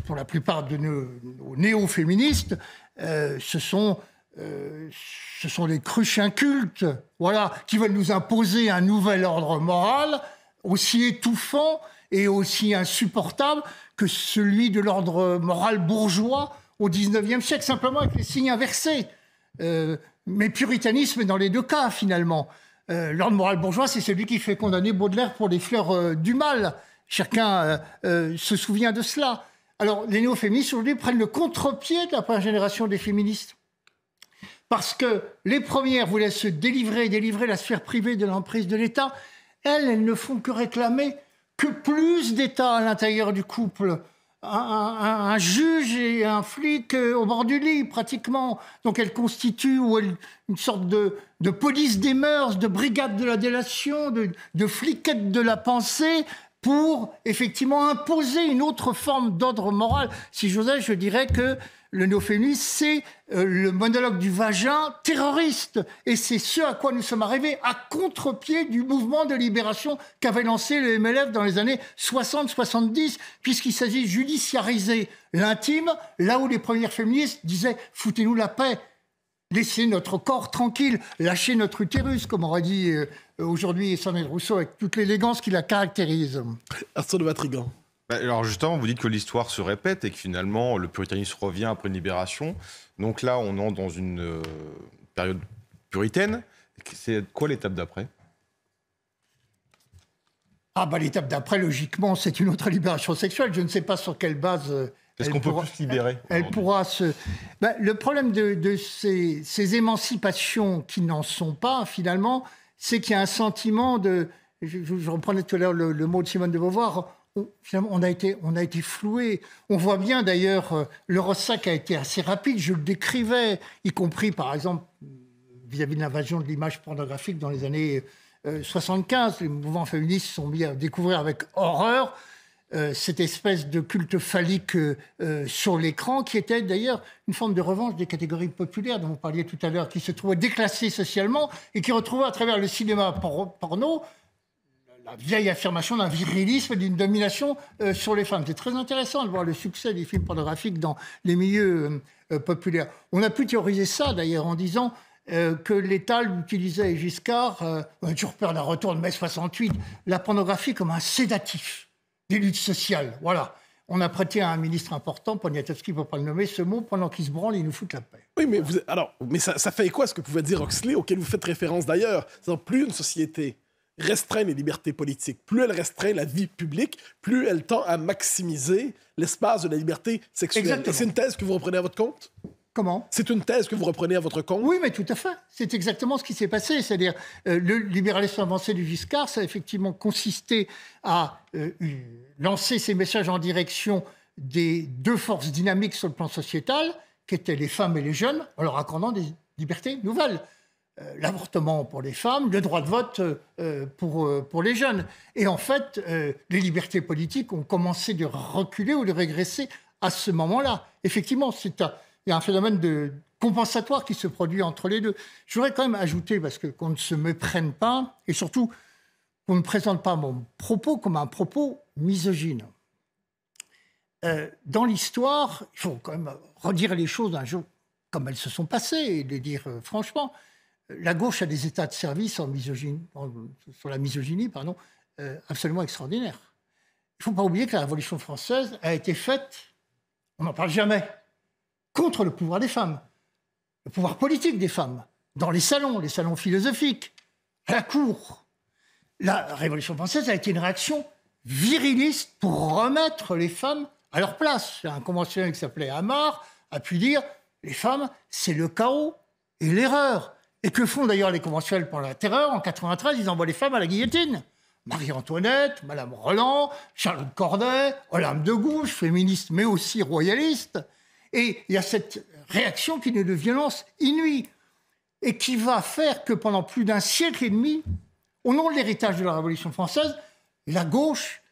Speaker 3: pour la plupart de nos néo-féministes, ce sont des cruches incultes, voilà, qui veulent nous imposer un nouvel ordre moral aussi étouffant et aussi insupportable que celui de l'ordre moral bourgeois au XIXe siècle, simplement avec les signes inversés. Mais puritanisme dans les deux cas, finalement. L'ordre moral bourgeois, c'est celui qui fait condamner Baudelaire pour les fleurs du mal. Chacun se souvient de cela. Alors, les néo-féministes, aujourd'hui, prennent le contre-pied de la première génération des féministes. Parce que les premières voulaient se délivrer la sphère privée de l'emprise de l'État. Elles ne font que réclamer que plus d'État à l'intérieur du couple, un juge et un flic au bord du lit, pratiquement. Donc elle constitue une sorte de police des mœurs, de brigade de la délation, de fliquette de la pensée, pour effectivement imposer une autre forme d'ordre moral. Si j'osais, je dirais que le néo-féminisme, c'est le monologue du vagin terroriste. Et c'est ce à quoi nous sommes arrivés, à contre-pied du mouvement de libération qu'avait lancé le MLF dans les années 60-70, puisqu'il s'agit de judiciariser l'intime, là où les premières féministes disaient « foutez-nous la paix ». Laissez notre corps tranquille, lâchez notre utérus, comme aurait dit aujourd'hui Sandrine Rousseau, avec toute l'élégance qui la caractérise.
Speaker 2: Arthur de Vatrigan.
Speaker 4: Alors justement, vous dites que l'histoire se répète et que finalement le puritanisme revient après une libération. Donc là, on entre dans une période puritaine. C'est quoi l'étape d'après ?
Speaker 3: L'étape d'après, logiquement, c'est une autre libération sexuelle. Je ne sais pas sur quelle base...
Speaker 4: Est-ce qu'on peut plus se libérer ?
Speaker 3: Elle pourra se... le problème de ces émancipations qui n'en sont pas, finalement, c'est qu'il y a un sentiment de... Je reprenais tout à l'heure le mot de Simone de Beauvoir. Finalement, on a été floué. On voit bien, d'ailleurs, le ressac a été assez rapide. Je le décrivais, y compris, par exemple, vis-à-vis de l'invasion de l'image pornographique dans les années 75. Les mouvements féministes se sont mis à découvrir avec horreur cette espèce de culte phallique sur l'écran, qui était d'ailleurs une forme de revanche des catégories populaires dont vous parliez tout à l'heure, qui se trouvaient déclassées socialement et qui retrouvaient à travers le cinéma porno la vieille affirmation d'un virilisme, d'une domination sur les femmes. C'est très intéressant de voir le succès des films pornographiques dans les milieux populaires. On a pu théoriser ça d'ailleurs en disant que l'État utilisait Giscard, on a toujours peur d'un retour de mai 68, la pornographie comme un sédatif des luttes sociales. Voilà. On a prêté à un ministre important, Poniatowski, pour ne pas le nommer, ce mot, pendant qu'il se branle, il nous fout la paix.
Speaker 2: Oui, mais ça fait quoi ce que pouvait dire Huxley, auquel vous faites référence d'ailleurs? C'est-à-dire, plus une société restreint les libertés politiques, plus elle restreint la vie publique, plus elle tend à maximiser l'espace de la liberté sexuelle.
Speaker 3: Exactement.
Speaker 2: Et c'est une thèse que vous reprenez à votre compte?
Speaker 3: Comment ?
Speaker 2: C'est une thèse que vous reprenez à votre compte?
Speaker 3: Oui, mais tout à fait. C'est exactement ce qui s'est passé. C'est-à-dire, le libéralisme avancé du Giscard, ça a effectivement consisté à lancer ces messages en direction des deux forces dynamiques sur le plan sociétal, qui étaient les femmes et les jeunes, en leur accordant des libertés nouvelles. L'avortement pour les femmes, le droit de vote pour les jeunes. Et en fait, les libertés politiques ont commencé de reculer ou de régresser à ce moment-là. Effectivement, il y a un phénomène de compensatoire qui se produit entre les deux. Je voudrais quand même ajouter, parce qu'on ne se méprenne pas, et surtout qu'on ne présente pas mon propos comme un propos misogyne. Dans l'histoire, il faut quand même redire les choses un jour comme elles se sont passées, et les dire franchement. La gauche a des états de service sur la misogynie, absolument extraordinaires. Il ne faut pas oublier que la Révolution française a été faite, on n'en parle jamais, contre le pouvoir des femmes, le pouvoir politique des femmes, dans les salons philosophiques, à la cour. La Révolution française a été une réaction viriliste pour remettre les femmes à leur place. Un conventionnel qui s'appelait Amar a pu dire « les femmes, c'est le chaos et l'erreur ». Et que font d'ailleurs les conventionnels pendant la Terreur? En 93, ils envoient les femmes à la guillotine. Marie-Antoinette, Madame Roland, Charlotte Corday, Olympe de Gouges, féministe mais aussi royaliste. Et il y a cette réaction qui est de violence inouïe et qui va faire que pendant plus d'un siècle et demi, au nom de l'héritage de la Révolution française, la gauche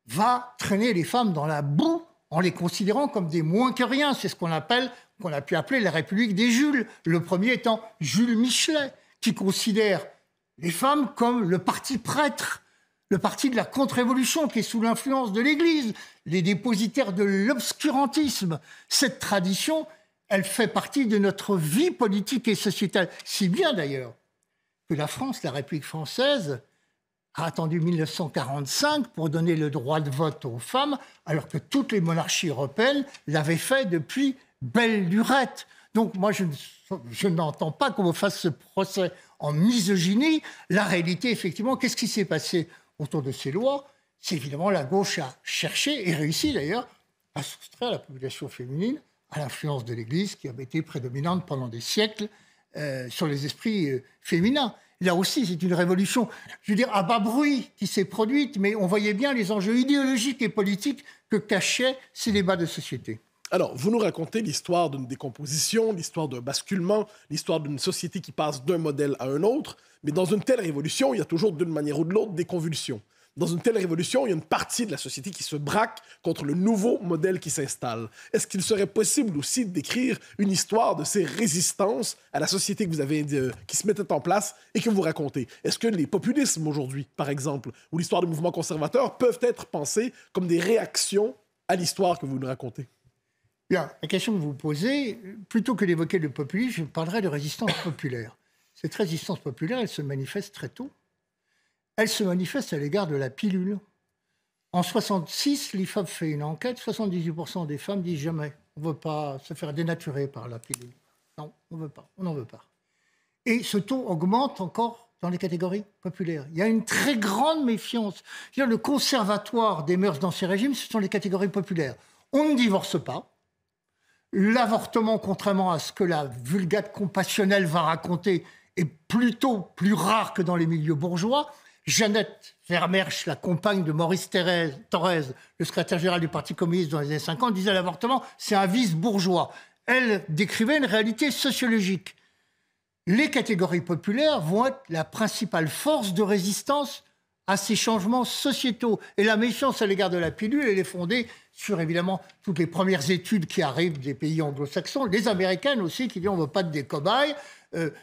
Speaker 3: va traîner les femmes dans la boue en les considérant comme des moins que rien. C'est ce qu'on a pu appeler la République des Jules. Le premier étant Jules Michelet, qui considère les femmes comme le parti prêtre, le parti de la contre-révolution qui est sous l'influence de l'Église, les dépositaires de l'obscurantisme. Cette tradition, elle fait partie de notre vie politique et sociétale. Si bien d'ailleurs que la France, la République française, a attendu 1945 pour donner le droit de vote aux femmes, alors que toutes les monarchies européennes l'avaient fait depuis belle lurette. Donc moi, je n'entends pas qu'on me fasse ce procès en misogynie. La réalité, effectivement, qu'est-ce qui s'est passé autour de ces lois? C'est évidemment la gauche a cherché, et réussi d'ailleurs, à soustraire la population féminine à l'influence de l'Église qui avait été prédominante pendant des siècles sur les esprits féminins. Là aussi, c'est une révolution, je veux dire, à bas bruit qui s'est produite, mais on voyait bien les enjeux idéologiques et politiques que cachaient ces débats de société.
Speaker 2: Alors, vous nous racontez l'histoire d'une décomposition, l'histoire d'un basculement, l'histoire d'une société qui passe d'un modèle à un autre, mais dans une telle révolution, il y a toujours d'une manière ou de l'autre des convulsions. Dans une telle révolution, il y a une partie de la société qui se braque contre le nouveau modèle qui s'installe. Est-ce qu'il serait possible aussi d'écrire une histoire de ces résistances à la société que vous avez, qui se mettait en place et que vous racontez? Est-ce que les populismes aujourd'hui, par exemple, ou l'histoire des mouvements conservateurs peuvent être pensés comme des réactions à l'histoire que vous nous racontez?
Speaker 3: Bien, la question que vous posez, plutôt que d'évoquer le populisme, je parlerai de résistance populaire. Cette résistance populaire, elle se manifeste très tôt. Elle se manifeste à l'égard de la pilule. En 1966, l'IFOP fait une enquête, 78% des femmes disent jamais, on ne veut pas se faire dénaturer par la pilule. Non, on ne veut pas, on n'en veut pas. Et ce taux augmente encore dans les catégories populaires. Il y a une très grande méfiance. Je veux dire, le conservatoire des mœurs dans ces régimes, ce sont les catégories populaires. On ne divorce pas. L'avortement, contrairement à ce que la Vulgate compassionnelle va raconter, est plutôt plus rare que dans les milieux bourgeois. Jeannette Vermersch, la compagne de Maurice Thorez, le secrétaire général du Parti communiste dans les années 50, disait l'avortement, c'est un vice bourgeois. Elle décrivait une réalité sociologique. Les catégories populaires vont être la principale force de résistance à ces changements sociétaux. Et la méfiance à l'égard de la pilule, elle est fondée sur, évidemment, toutes les premières études qui arrivent des pays anglo-saxons, les américaines aussi, qui disent on ne veut pas des cobayes.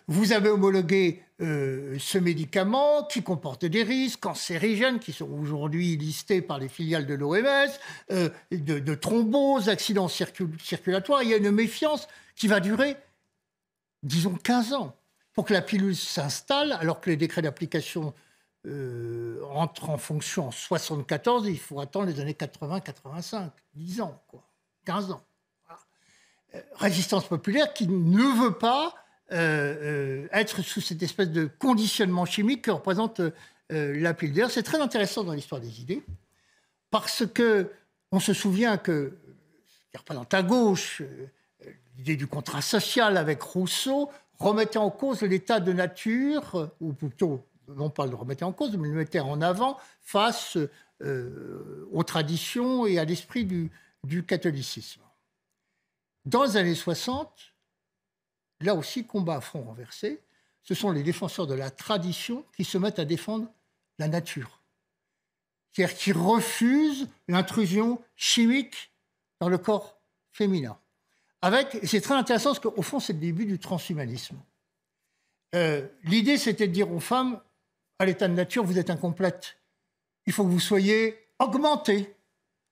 Speaker 3: Vous avez homologué ce médicament qui comporte des risques cancérigènes qui sont aujourd'hui listés par les filiales de l'OMS, de thromboses, accidents circulatoires. Il y a une méfiance qui va durer, disons, 15 ans pour que la pilule s'installe, alors que les décrets d'application entrent en fonction en 1974. Il faut attendre les années 80-85, 10 ans, quoi, 15 ans. Voilà. Résistance populaire qui ne veut pas être sous cette espèce de conditionnement chimique que représente la pilule. D'ailleurs, c'est très intéressant dans l'histoire des idées, parce qu'on se souvient que, ce qui représente à gauche, l'idée du contrat social avec Rousseau, remettait en cause l'état de nature, ou plutôt, non pas le remettait en cause, mais le mettait en avant face aux traditions et à l'esprit du catholicisme. Dans les années 60, là aussi, combat à front renversé, ce sont les défenseurs de la tradition qui se mettent à défendre la nature. C'est-à-dire qui refusent l'intrusion chimique dans le corps féminin. Et c'est très intéressant parce qu'au fond, c'est le début du transhumanisme. L'idée, c'était de dire aux femmes, à l'état de nature, vous êtes incomplètes. Il faut que vous soyez augmentées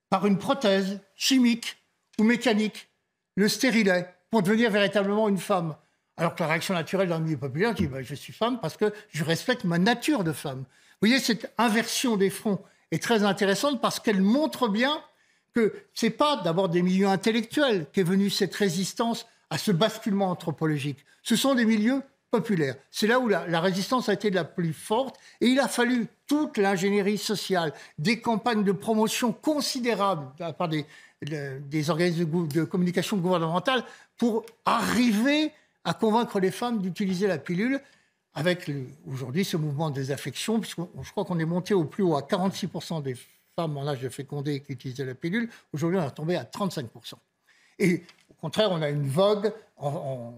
Speaker 3: par une prothèse chimique ou mécanique, le stérilet, pour devenir véritablement une femme. Alors que la réaction naturelle dans le milieu populaire dit je suis femme parce que je respecte ma nature de femme. Vous voyez, cette inversion des fronts est très intéressante parce qu'elle montre bien que ce n'est pas d'abord des milieux intellectuels qu'est venue cette résistance à ce basculement anthropologique. Ce sont des milieux populaires. C'est là où la résistance a été la plus forte et il a fallu toute l'ingénierie sociale, des campagnes de promotion considérables de la part des organismes de communication gouvernementale pour arriver à convaincre les femmes d'utiliser la pilule avec aujourd'hui ce mouvement de désaffection, puisque je crois qu'on est monté au plus haut à 46% des femmes en âge de féconder qui utilisaient la pilule. Aujourd'hui, on est tombé à 35%. Et au contraire, on a une vogue en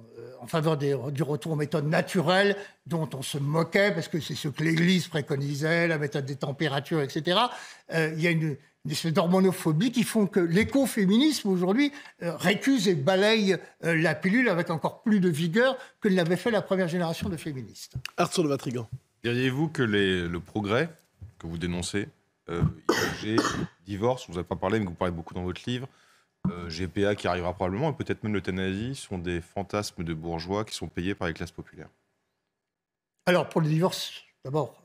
Speaker 3: faveur du retour aux méthodes naturelles dont on se moquait parce que c'est ce que l'Église préconisait, la méthode des températures, etc. Il y a une espèce d'hormonophobie qui font que l'écoféminisme aujourd'hui récuse et balaye la pilule avec encore plus de vigueur que ne l'avait fait la première génération de féministes.
Speaker 2: Arthur de Vatrigan.
Speaker 4: Diriez-vous que le progrès que vous dénoncez, IVG, divorce, vous n'avez pas parlé mais vous parlez beaucoup dans votre livre, GPA qui arrivera probablement, et peut-être même l'euthanasie, sont des fantasmes de bourgeois qui sont payés par les classes populaires? Alors,
Speaker 3: pour le divorce, d'abord,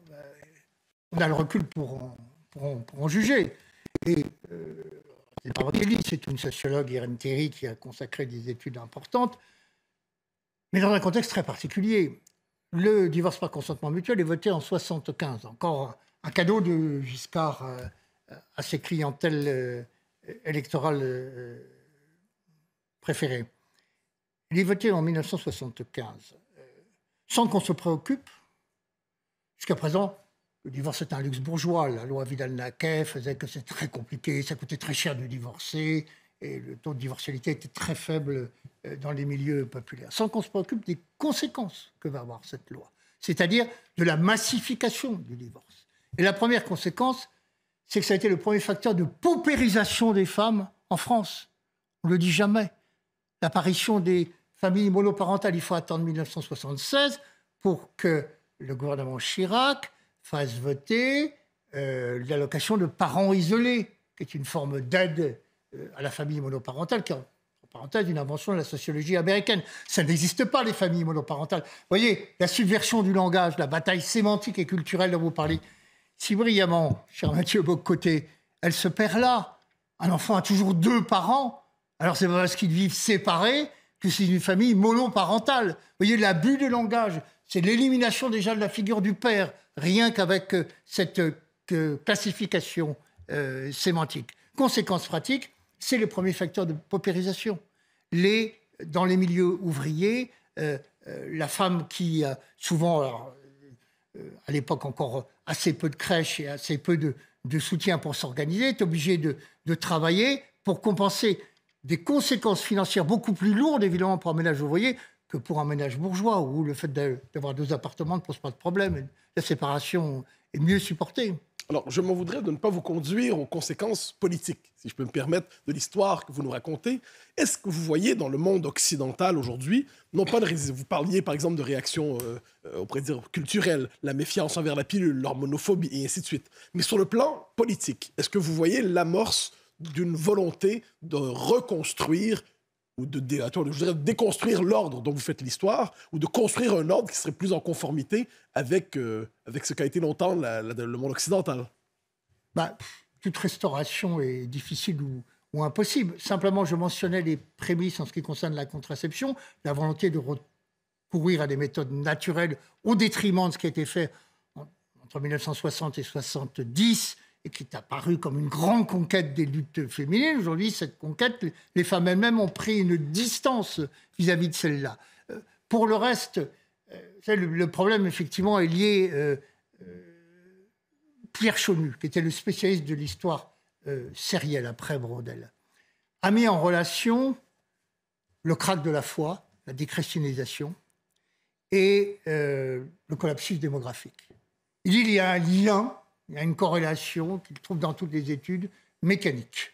Speaker 3: on a le recul pour en juger. Et c'est pas moi qui le dis, c'est une sociologue, Irène Théry, qui a consacré des études importantes, mais dans un contexte très particulier. Le divorce par consentement mutuel est voté en 1975, encore un cadeau de Giscard à ses clientèles électorales préférées. Il est voté en 1975, sans qu'on se préoccupe Jusqu'à présent, le divorce est un luxe bourgeois. La loi Vidal-Naquet faisait que c'est très compliqué, ça coûtait très cher de divorcer, et le taux de divorcialité était très faible dans les milieux populaires. Sans qu'on se préoccupe des conséquences que va avoir cette loi, c'est-à-dire de la massification du divorce. Et la première conséquence, c'est que ça a été le premier facteur de paupérisation des femmes en France. On ne le dit jamais. L'apparition des familles monoparentales, il faut attendre 1976 pour que le gouvernement Chirac fasse voter l'allocation de parents isolés, qui est une forme d'aide à la famille monoparentale, qui est en parenthèse une invention de la sociologie américaine. Ça n'existe pas, les familles monoparentales. Vous voyez, la subversion du langage, la bataille sémantique et culturelle dont vous parlez si brillamment, cher Mathieu Bock-Côté, elle se perd là. Un enfant a toujours 2 parents. Alors c'est pas parce qu'ils vivent séparés que c'est une famille monoparentale. Vous voyez, l'abus de langage, c'est l'élimination déjà de la figure du père, rien qu'avec cette classification sémantique. Conséquence pratique, c'est le premier facteur de paupérisation. Dans les milieux ouvriers, la femme qui a souvent, à l'époque encore assez peu de crèches et assez peu de soutien pour s'organiser, est obligée de travailler pour compenser des conséquences financières beaucoup plus lourdes, évidemment, pour un ménage ouvrier que pour un ménage bourgeois, où le fait d'avoir 2 appartements ne pose pas de problème. La séparation est mieux supportée.
Speaker 2: Alors, je m'en voudrais de ne pas vous conduire aux conséquences politiques, si je peux me permettre, de l'histoire que vous nous racontez. Est-ce que vous voyez dans le monde occidental aujourd'hui, non pas vous parliez par exemple de réactions, on pourrait dire, culturelles, la méfiance envers la pilule, l'hormonophobie et ainsi de suite, mais sur le plan politique, est-ce que vous voyez l'amorce d'une volonté de reconstruire ou de déconstruire l'ordre dont vous faites l'histoire, ou de construire un ordre qui serait plus en conformité avec ce qu'a été longtemps le monde occidental?
Speaker 3: Toute restauration est difficile ou impossible. Simplement, je mentionnais les prémices en ce qui concerne la contraception, la volonté de recourir à des méthodes naturelles au détriment de ce qui a été fait entre 1960 et 1970, et qui est apparu comme une grande conquête des luttes féminines. Aujourd'hui, cette conquête, les femmes elles-mêmes ont pris une distance vis-à-vis de celle-là. Pour le reste, le problème, effectivement, est lié... Pierre Chaunu, qui était le spécialiste de l'histoire sérielle après Braudel, a mis en relation le krach de la foi, la déchristianisation, et le collapsus démographique. Il dit qu'il y a un lien, il y a une corrélation qu'il trouve dans toutes les études mécaniques.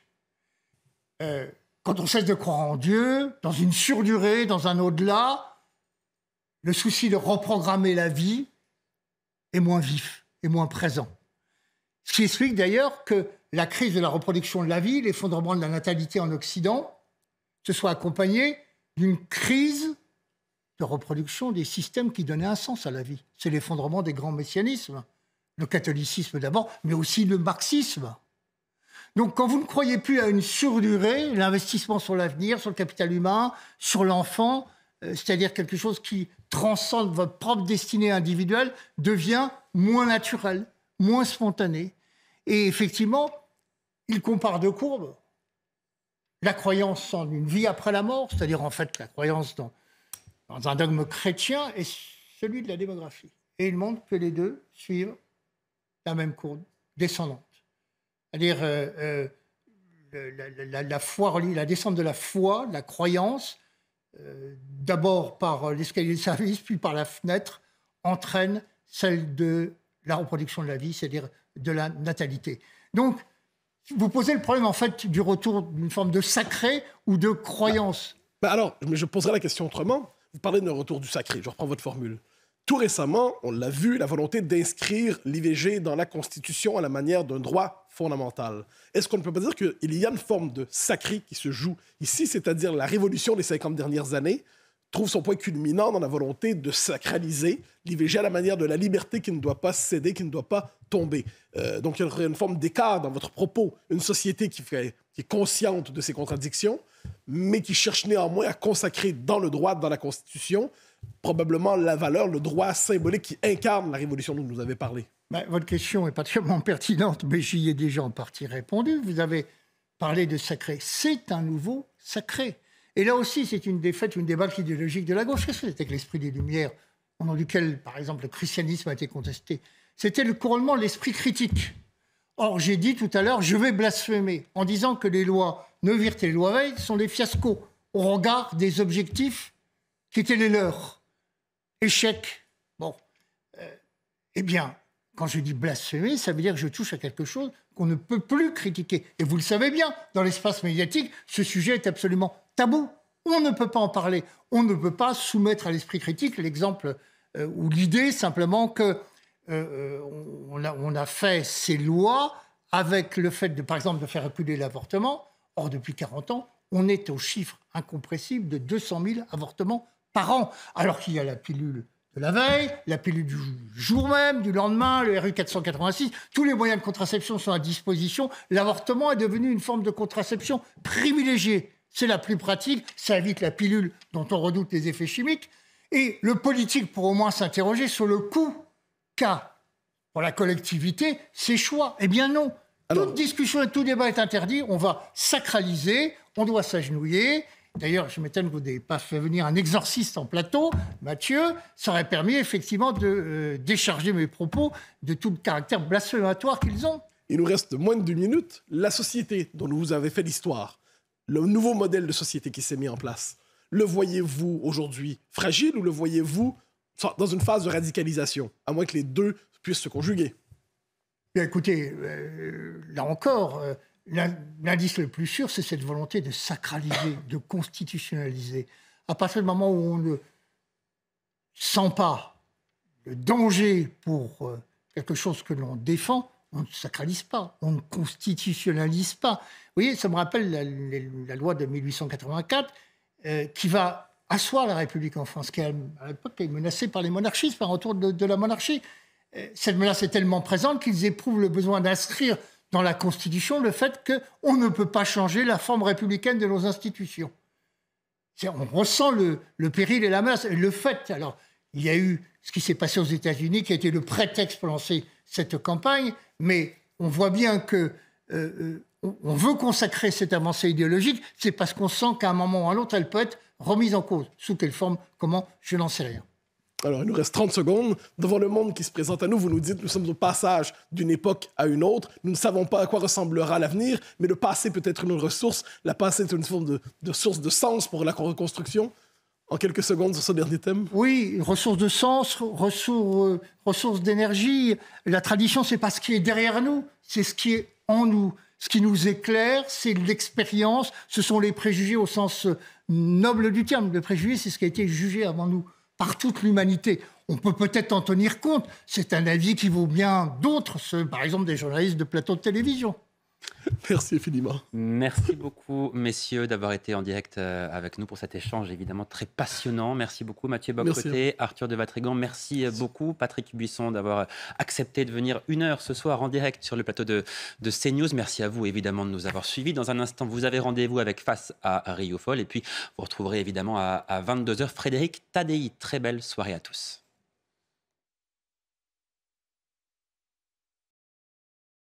Speaker 3: Quand on cesse de croire en Dieu, dans une surdurée, dans un au-delà, le souci de reprogrammer la vie est moins vif, est moins présent. Ce qui explique d'ailleurs que la crise de la reproduction de la vie, l'effondrement de la natalité en Occident, se soit accompagné d'une crise de reproduction des systèmes qui donnaient un sens à la vie. C'est l'effondrement des grands messianismes. Le catholicisme d'abord, mais aussi le marxisme. Donc quand vous ne croyez plus à une surdurée, l'investissement sur l'avenir, sur le capital humain, sur l'enfant, c'est-à-dire quelque chose qui transcende votre propre destinée individuelle, devient moins naturel, moins spontané. Et effectivement, il compare 2 courbes. La croyance en une vie après la mort, c'est-à-dire en fait la croyance dans un dogme chrétien, et celui de la démographie. Et il montre que les 2 suivent la même courbe descendante. C'est-à-dire la descente de la foi, de la croyance, d'abord par l'escalier de service, puis par la fenêtre, entraîne celle de la reproduction de la vie, c'est-à-dire de la natalité. Donc, vous posez le problème, en fait, du retour d'une forme de sacré ou de croyance.
Speaker 2: Alors, je poserai la question autrement. Vous parlez d'un retour du sacré, je reprends votre formule. Tout récemment, on l'a vu, la volonté d'inscrire l'IVG dans la Constitution à la manière d'un droit fondamental. Est-ce qu'on ne peut pas dire qu'il y a une forme de sacré qui se joue ici, c'est-à-dire la révolution des 50 dernières années trouve son point culminant dans la volonté de sacraliser l'IVG à la manière de la liberté qui ne doit pas céder, qui ne doit pas tomber. Donc il y aurait une forme d'écart dans votre propos, une société qui est consciente de ses contradictions, mais qui cherche néanmoins à consacrer dans le droit, dans la Constitution, probablement la valeur, le droit symbolique qui incarne la révolution dont vous avez parlé.
Speaker 3: Votre question est particulièrement pertinente, mais j'y ai déjà en partie répondu. Vous avez parlé de sacré. C'est un nouveau sacré. Et là aussi, c'est une défaite, une débâcle idéologique de la gauche. Qu'est-ce que c'était que l'esprit des Lumières au nom duquel, par exemple, le christianisme a été contesté, c'était le couronnement de l'esprit critique. Or, j'ai dit tout à l'heure, je vais blasphémer en disant que les lois Neuwirth et les lois Veil sont des fiascos au regard des objectifs qui étaient les leurs. Échec. Bon. Eh bien, quand je dis blasphémer, ça veut dire que je touche à quelque chose qu'on ne peut plus critiquer. Et vous le savez bien, dans l'espace médiatique, ce sujet est absolument tabou. On ne peut pas en parler. On ne peut pas soumettre à l'esprit critique l'exemple ou l'idée simplement que on a fait ces lois avec le fait, par exemple, de faire reculer l'avortement. Or, depuis 40 ans, on est au chiffre incompressible de 200 000 avortements par an, alors qu'il y a la pilule de la veille, la pilule du jour même, du lendemain, le RU 486, tous les moyens de contraception sont à disposition. L'avortement est devenu une forme de contraception privilégiée. C'est la plus pratique, ça évite la pilule dont on redoute les effets chimiques. Et le politique pourrait au moins s'interroger sur le coût qu'a pour la collectivité ces choix. Eh bien non. Toute discussion et tout débat est interdit. On va sacraliser, on doit s'agenouiller. D'ailleurs, je m'étonne que vous n'ayez pas fait venir un exorciste en plateau, Mathieu. Ça aurait permis effectivement de décharger mes propos de tout le caractère blasphématoire qu'ils ont.
Speaker 2: Il nous reste moins de 2 minutes. La société dont vous avez fait l'histoire, le nouveau modèle de société qui s'est mis en place, le voyez-vous aujourd'hui fragile ou le voyez-vous dans une phase de radicalisation, à moins que les deux puissent se conjuguer?
Speaker 3: Bien, écoutez, là encore, l'indice le plus sûr, c'est cette volonté de sacraliser, de constitutionnaliser. À partir du moment où on ne sent pas le danger pour quelque chose que l'on défend, on ne sacralise pas, on ne constitutionnalise pas. Vous voyez, ça me rappelle la loi de 1884 qui va asseoir la République en France, qui à l'époque est menacée par les monarchistes, par un retour de la monarchie. Cette menace est tellement présente qu'ils éprouvent le besoin d'inscrire dans la Constitution le fait qu'on ne peut pas changer la forme républicaine de nos institutions. On ressent le péril et la menace. Et le fait, alors, il y a eu ce qui s'est passé aux États-Unis qui a été le prétexte pour lancer cette campagne, mais on voit bien que on veut consacrer cette avancée idéologique, c'est parce qu'on sent qu'à un moment ou à un autre, elle peut être remise en cause. Sous quelle forme, comment, je n'en sais rien.
Speaker 2: Alors, il nous reste 30 secondes. Devant le monde qui se présente à nous, vous nous dites que nous sommes au passage d'une époque à une autre. Nous ne savons pas à quoi ressemblera l'avenir, mais le passé peut être une ressource. La passé est une forme de source de sens pour la reconstruction. En quelques secondes sur ce dernier thème.
Speaker 3: Oui, ressources de sens, ressources d'énergie. La tradition, c'est pas ce qui est derrière nous, c'est ce qui est en nous. Ce qui nous éclaire, c'est l'expérience, ce sont les préjugés au sens noble du terme. Le préjugé, c'est ce qui a été jugé avant nous par toute l'humanité. On peut peut-être en tenir compte. C'est un avis qui vaut bien d'autres, par exemple des journalistes de plateaux de télévision.
Speaker 2: Merci infiniment.
Speaker 1: Merci beaucoup, messieurs, d'avoir été en direct avec nous pour cet échange évidemment très passionnant. Merci beaucoup, Mathieu Bock-Côté, Arthur de Vatrigan. Merci beaucoup, Patrick Buisson, d'avoir accepté de venir 1 heure ce soir en direct sur le plateau de CNews. Merci à vous, évidemment, de nous avoir suivis. Dans un instant, vous avez rendez-vous avec Face à Rio Folle. Et puis, vous retrouverez évidemment à 22h Frédéric Tadei. Très belle soirée à tous.